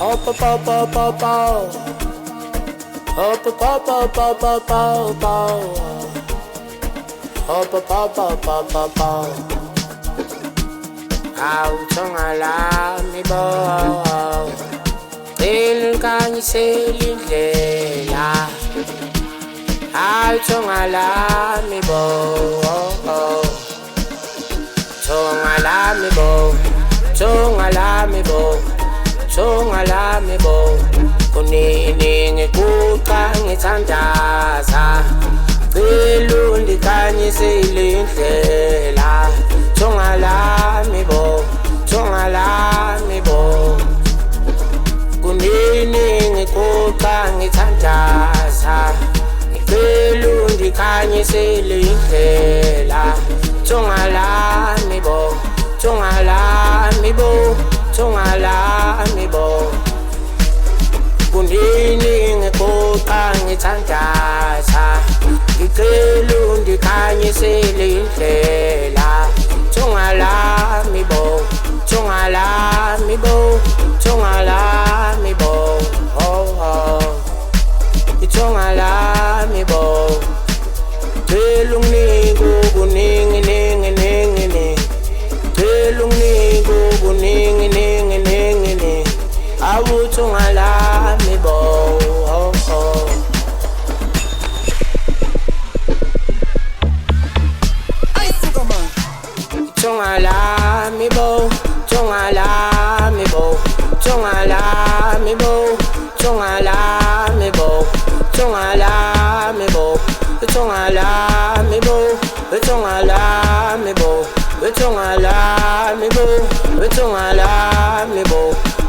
Hop up up up up up. Hop up up up up up up up. Hop up up up up up up. Awuthongalami bo. Ngilukanyisela indlela. Awuthongalami bo. Thongalami bo. Thongalami bo. Thongalami bo. Kunini ngikuqa ngithandaza. Ngicela undikhanyisele indlela. Thongalami bo. Thongalami bo. Kunini ngikuqa ngithandaza. Ngicela undikhanyisele indlela. Thongalami bo. Thongalami bo. Thongalami bo. Kunini ngikuqa ngithandaza. Ngicela undikhanyisele indlela. Thongalami bo. Thongalami bo. Thongalami bo. Oh oh. Thongalami bo. Ngicela unginike okuningi ningi ningi ningi. Ngicela unginike okuningi ningi ningi ningi. Awuthongalami bo. Oh oh. Thongalami bo. Thongalami bo. Thongalami bo. Thongalami bo. Thongalami bo. Thongalami bo. Thongalami bo. Thongalami bo. Thongalami bo.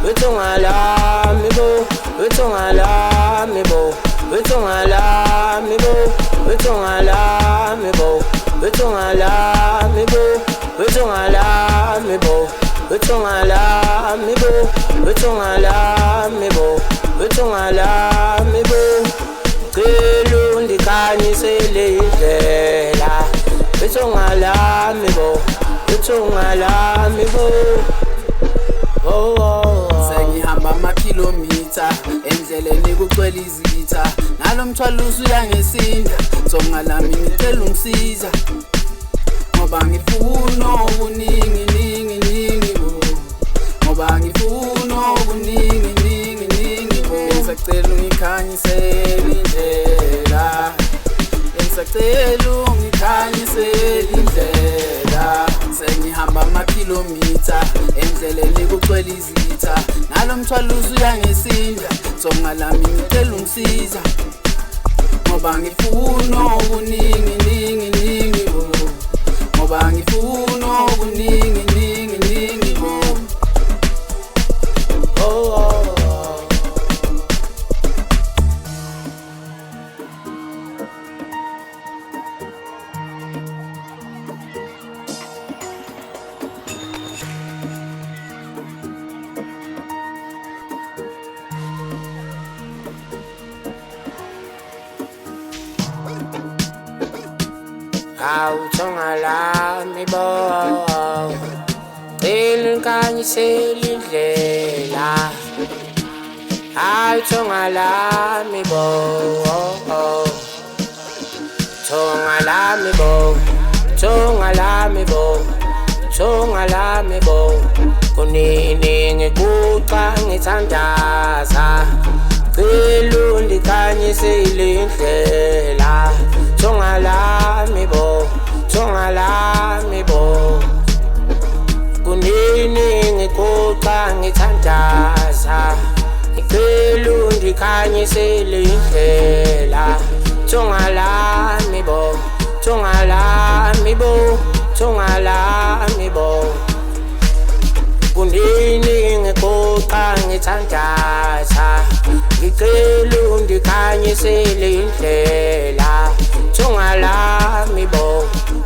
Thongalami bo. Thongalami bo. Thongalami bo. Thongalami bo. Thongalami bo. Thongalami bo. Thongalami bo. Thongalami bo. Thongalami bo. Ngicela undikhanyisele indlela. Thongalami bo. Thongalami bo. Oh oh. Sengihamba amakhilomitha endleleni kugcwele izitha. Nalomthwalo uyangisinda. Thongalami ngicela ungisiza. Ngoba ngifuna okuningi ningi ningi bo. Ngoba ngifuna okuningi ningi ningi bo. Ngisacela ungikhanyisele indlela. Ngisacela ungikhanyisele indlela. Sengihamba amakhilomitha endleleni kugcwele izitha. Nalomthwalo uyangisinda. Thongalami ngicela ungisiza. Ngoba ngifuna okuningi ningi ningi bo. Ngoba ngifuna okuningi ningi ningi bo. Oh oh. Awuthongalami bo. Ngicela ungikhanyisele indlela. Awuthongalami bo. Thongalami bo. Thongalami bo. Thongalami bo. Kunini ngikuqa ngithandaza. Ngicela undikhanyisele indlela. Thongalami bo. Thongalami bo. Kunini ngikuqa ngithandaza. Ngicela undikhanyisele indlela. Thongalami bo. Thongalami bo. Thongalami bo. Kunini ngikuqa ngithandaza. Ngicela undikhanyisele indlela. Thongalami bo.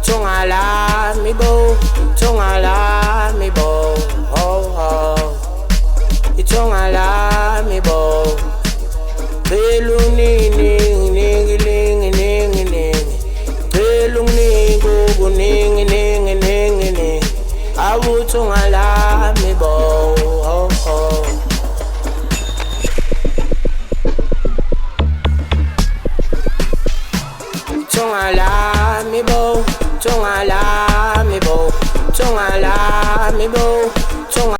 Thongalami bo. Thongalami bo. Oh oh. Thongalami bo. Ngicela unini ningi ningi ningi ningi. Ngicela unginike okuningi ningi ningi ningi. Awuthongalami bo. Oh oh. Tonga la mi bo, tonga la mi bo.